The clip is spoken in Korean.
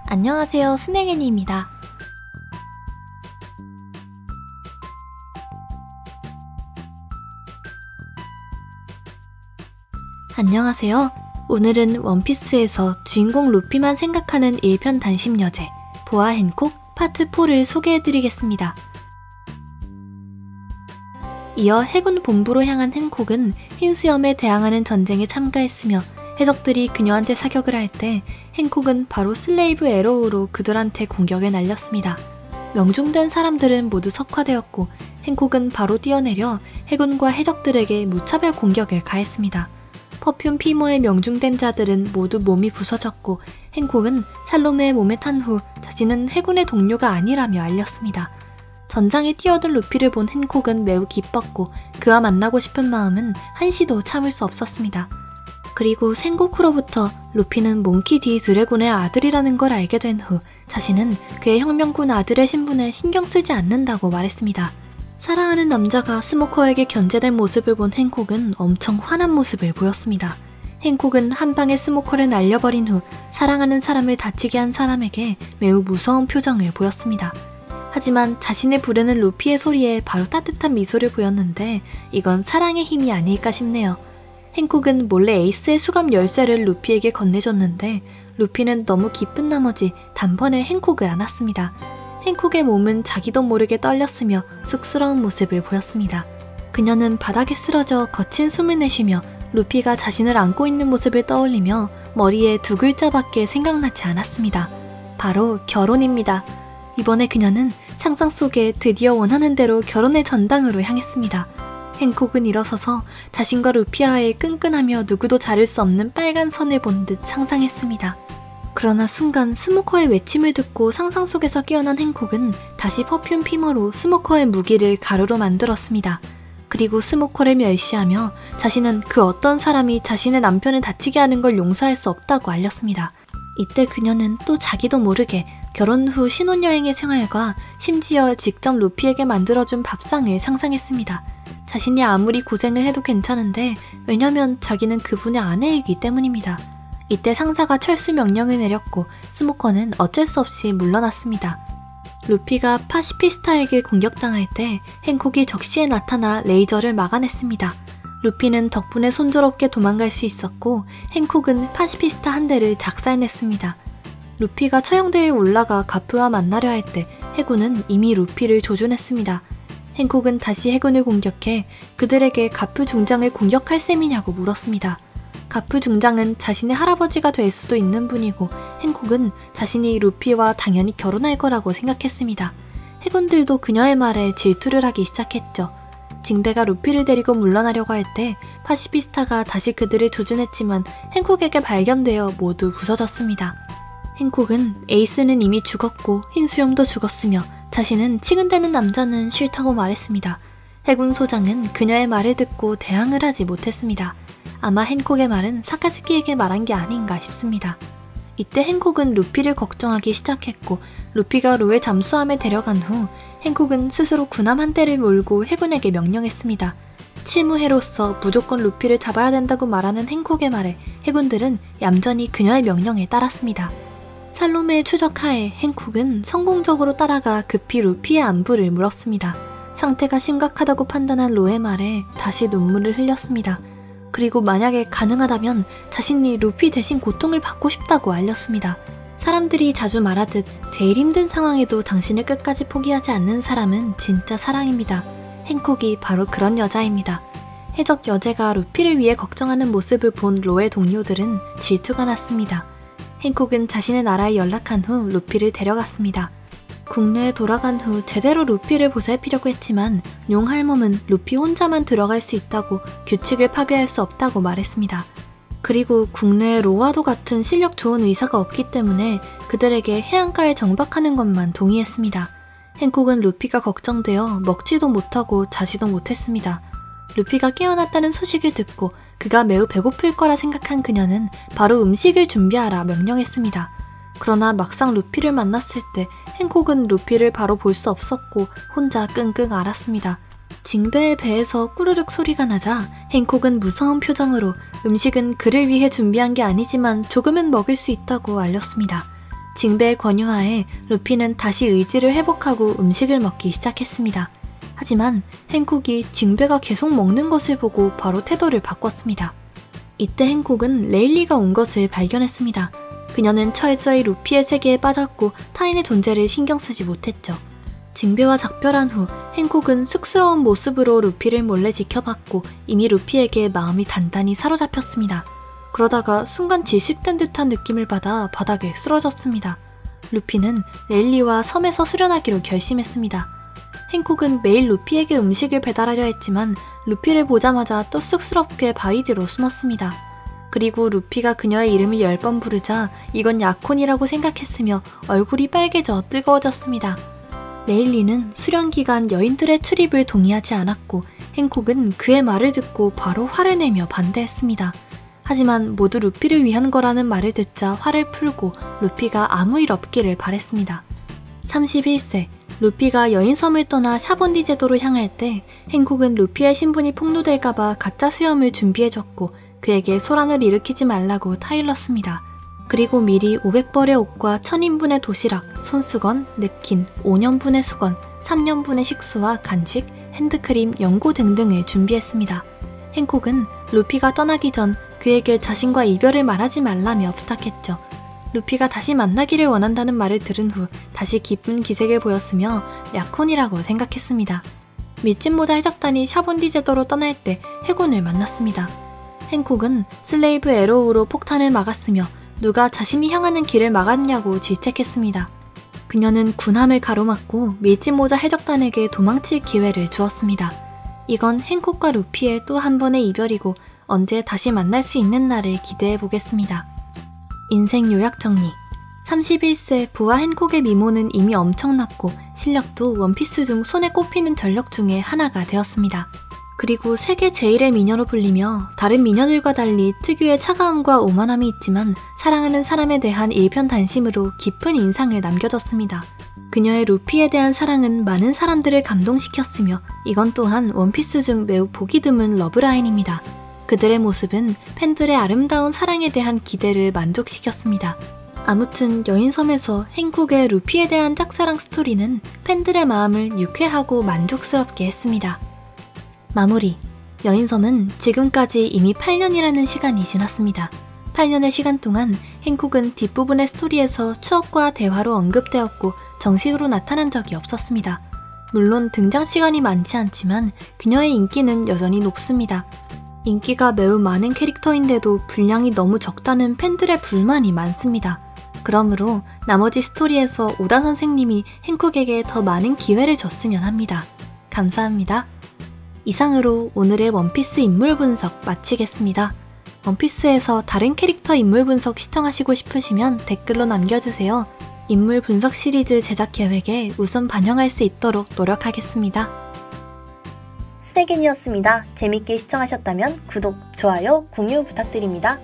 안녕하세요, 스낵애니입니다. 안녕하세요. 오늘은 원피스에서 주인공 루피만 생각하는 1편 단심 여제 보아 행콕 파트 4를 소개해드리겠습니다. 이어 해군 본부로 향한 행콕은 흰수염에 대항하는 전쟁에 참가했으며 해적들이 그녀한테 사격을 할 때 행콕은 바로 슬레이브 에로우로 그들한테 공격을 날렸습니다. 명중된 사람들은 모두 석화되었고 행콕은 바로 뛰어내려 해군과 해적들에게 무차별 공격을 가했습니다. 퍼퓸 피머에 명중된 자들은 모두 몸이 부서졌고 행콕은 살로메의 몸에 탄 후 자신은 해군의 동료가 아니라며 알렸습니다. 전장에 뛰어든 루피를 본 행콕은 매우 기뻤고 그와 만나고 싶은 마음은 한시도 참을 수 없었습니다. 그리고 생고쿠로부터 루피는 몽키 D 드래곤의 아들이라는 걸 알게 된 후 자신은 그의 혁명군 아들의 신분에 신경 쓰지 않는다고 말했습니다. 사랑하는 남자가 스모커에게 견제된 모습을 본 행콕은 엄청 화난 모습을 보였습니다. 행콕은 한 방에 스모커를 날려버린 후 사랑하는 사람을 다치게 한 사람에게 매우 무서운 표정을 보였습니다. 하지만 자신을 부르는 루피의 소리에 바로 따뜻한 미소를 보였는데 이건 사랑의 힘이 아닐까 싶네요. 행콕은 몰래 에이스의 수갑 열쇠를 루피에게 건네줬는데 루피는 너무 기쁜 나머지 단번에 행콕을 안았습니다. 행콕의 몸은 자기도 모르게 떨렸으며 쑥스러운 모습을 보였습니다. 그녀는 바닥에 쓰러져 거친 숨을 내쉬며 루피가 자신을 안고 있는 모습을 떠올리며 머리에 두 글자밖에 생각나지 않았습니다. 바로 결혼입니다. 이번에 그녀는 상상 속에 드디어 원하는 대로 결혼의 전당으로 향했습니다. 행콕은 일어서서 자신과 루피아의 끈끈하며 누구도 자를 수 없는 빨간 선을 본 듯 상상했습니다. 그러나 순간 스모커의 외침을 듣고 상상 속에서 깨어난 행콕은 다시 퍼퓸 피머로 스모커의 무기를 가루로 만들었습니다. 그리고 스모커를 멸시하며 자신은 그 어떤 사람이 자신의 남편을 다치게 하는 걸 용서할 수 없다고 알렸습니다. 이때 그녀는 또 자기도 모르게 결혼 후 신혼여행의 생활과 심지어 직접 루피에게 만들어준 밥상을 상상했습니다. 자신이 아무리 고생을 해도 괜찮은데 왜냐면 자기는 그분의 아내이기 때문입니다. 이때 상사가 철수 명령을 내렸고 스모커는 어쩔 수 없이 물러났습니다. 루피가 파시피스타에게 공격당할 때 행콕이 적시에 나타나 레이저를 막아냈습니다. 루피는 덕분에 순조롭게 도망갈 수 있었고 행콕은 파시피스타 한 대를 작살냈습니다. 루피가 처형대에 올라가 가프와 만나려 할 때 해군은 이미 루피를 조준했습니다. 행콕은 다시 해군을 공격해 그들에게 가프 중장을 공격할 셈이냐고 물었습니다. 가프 중장은 자신의 할아버지가 될 수도 있는 분이고 행콕은 자신이 루피와 당연히 결혼할 거라고 생각했습니다. 해군들도 그녀의 말에 질투를 하기 시작했죠. 징베가 루피를 데리고 물러나려고 할 때 파시피스타가 다시 그들을 조준했지만 행콕에게 발견되어 모두 부서졌습니다. 행콕은 에이스는 이미 죽었고 흰수염도 죽었으며 자신은 치근대는 남자는 싫다고 말했습니다. 해군 소장은 그녀의 말을 듣고 대항을 하지 못했습니다. 아마 행콕의 말은 사카즈키에게 말한 게 아닌가 싶습니다. 이때 행콕은 루피를 걱정하기 시작했고 루피가 로의 잠수함에 데려간 후 행콕은 스스로 군함 한 대를 몰고 해군에게 명령했습니다. 칠무해로서 무조건 루피를 잡아야 된다고 말하는 행콕의 말에 해군들은 얌전히 그녀의 명령에 따랐습니다. 살로메의 추적하에 행콕은 성공적으로 따라가 급히 루피의 안부를 물었습니다. 상태가 심각하다고 판단한 로의 말에 다시 눈물을 흘렸습니다. 그리고 만약에 가능하다면 자신이 루피 대신 고통을 받고 싶다고 알렸습니다. 사람들이 자주 말하듯 제일 힘든 상황에도 당신을 끝까지 포기하지 않는 사람은 진짜 사랑입니다. 행콕이 바로 그런 여자입니다. 해적 여제가 루피를 위해 걱정하는 모습을 본 로의 동료들은 질투가 났습니다. 행콕은 자신의 나라에 연락한 후 루피를 데려갔습니다. 국내에 돌아간 후 제대로 루피를 보살피려고 했지만 용할멈은 루피 혼자만 들어갈 수 있다고 규칙을 파괴할 수 없다고 말했습니다. 그리고 국내에 로와도 같은 실력 좋은 의사가 없기 때문에 그들에게 해안가에 정박하는 것만 동의했습니다. 행콕은 루피가 걱정되어 먹지도 못하고 자지도 못했습니다. 루피가 깨어났다는 소식을 듣고 그가 매우 배고플 거라 생각한 그녀는 바로 음식을 준비하라 명령했습니다. 그러나 막상 루피를 만났을 때 행콕은 루피를 바로 볼 수 없었고 혼자 끙끙 앓았습니다. 징베의 배에서 꾸르륵 소리가 나자 행콕은 무서운 표정으로 음식은 그를 위해 준비한 게 아니지만 조금은 먹을 수 있다고 알렸습니다. 징베의 권유하에 루피는 다시 의지를 회복하고 음식을 먹기 시작했습니다. 하지만 행콕이 징베가 계속 먹는 것을 보고 바로 태도를 바꿨습니다. 이때 행콕은 레일리가 온 것을 발견했습니다. 그녀는 철저히 루피의 세계에 빠졌고 타인의 존재를 신경 쓰지 못했죠. 징베와 작별한 후 행콕은 쑥스러운 모습으로 루피를 몰래 지켜봤고 이미 루피에게 마음이 단단히 사로잡혔습니다. 그러다가 순간 질식된 듯한 느낌을 받아 바닥에 쓰러졌습니다. 루피는 레일리와 섬에서 수련하기로 결심했습니다. 행콕은 매일 루피에게 음식을 배달하려 했지만 루피를 보자마자 또 쑥스럽게 바위 뒤로 숨었습니다. 그리고 루피가 그녀의 이름을 10번 부르자 이건 약혼이라고 생각했으며 얼굴이 빨개져 뜨거워졌습니다. 레일리는 수련 기간 여인들의 출입을 동의하지 않았고 행콕은 그의 말을 듣고 바로 화를 내며 반대했습니다. 하지만 모두 루피를 위한 거라는 말을 듣자 화를 풀고 루피가 아무 일 없기를 바랬습니다. 31세, 루피가 여인섬을 떠나 샤본디 제도로 향할 때 행콕은 루피의 신분이 폭로될까봐 가짜 수염을 준비해줬고 그에게 소란을 일으키지 말라고 타일렀습니다. 그리고 미리 500벌의 옷과 1000인분의 도시락, 손수건, 냅킨, 5년분의 수건, 3년분의 식수와 간식, 핸드크림, 연고 등등을 준비했습니다. 행콕은 루피가 떠나기 전 그에게 자신과 이별을 말하지 말라며 부탁했죠. 루피가 다시 만나기를 원한다는 말을 들은 후 다시 기쁜 기색을 보였으며 약혼이라고 생각했습니다. 밑진모자 해적단이 샤본디 제도로 떠날 때 해군을 만났습니다. 행콕은 슬레이브 에로우로 폭탄을 막았으며 누가 자신이 향하는 길을 막았냐고 질책했습니다. 그녀는 군함을 가로막고 밀짚모자 해적단에게 도망칠 기회를 주었습니다. 이건 행콕과 루피의 또 한 번의 이별이고 언제 다시 만날 수 있는 날을 기대해 보겠습니다. 인생 요약 정리. 31세 부하 행콕의 미모는 이미 엄청났고 실력도 원피스 중 손에 꼽히는 전력 중에 하나가 되었습니다. 그리고 세계 제일의 미녀로 불리며 다른 미녀들과 달리 특유의 차가움과 오만함이 있지만 사랑하는 사람에 대한 일편단심으로 깊은 인상을 남겨뒀습니다. 그녀의 루피에 대한 사랑은 많은 사람들을 감동시켰으며 이건 또한 원피스 중 매우 보기 드문 러브라인입니다. 그들의 모습은 팬들의 아름다운 사랑에 대한 기대를 만족시켰습니다. 아무튼 여인섬에서 행콕의 루피에 대한 짝사랑 스토리는 팬들의 마음을 유쾌하고 만족스럽게 했습니다. 마무리. 여인섬은 지금까지 이미 8년이라는 시간이 지났습니다. 8년의 시간 동안 행콕은 뒷부분의 스토리에서 추억과 대화로 언급되었고 정식으로 나타난 적이 없었습니다. 물론 등장 시간이 많지 않지만 그녀의 인기는 여전히 높습니다. 인기가 매우 많은 캐릭터인데도 분량이 너무 적다는 팬들의 불만이 많습니다. 그러므로 나머지 스토리에서 오다 선생님이 행콕에게 더 많은 기회를 줬으면 합니다. 감사합니다. 이상으로 오늘의 원피스 인물 분석 마치겠습니다. 원피스에서 다른 캐릭터 인물 분석 시청하시고 싶으시면 댓글로 남겨주세요. 인물 분석 시리즈 제작 계획에 우선 반영할 수 있도록 노력하겠습니다. 스네겐이었습니다. 재밌게 시청하셨다면 구독, 좋아요, 공유 부탁드립니다.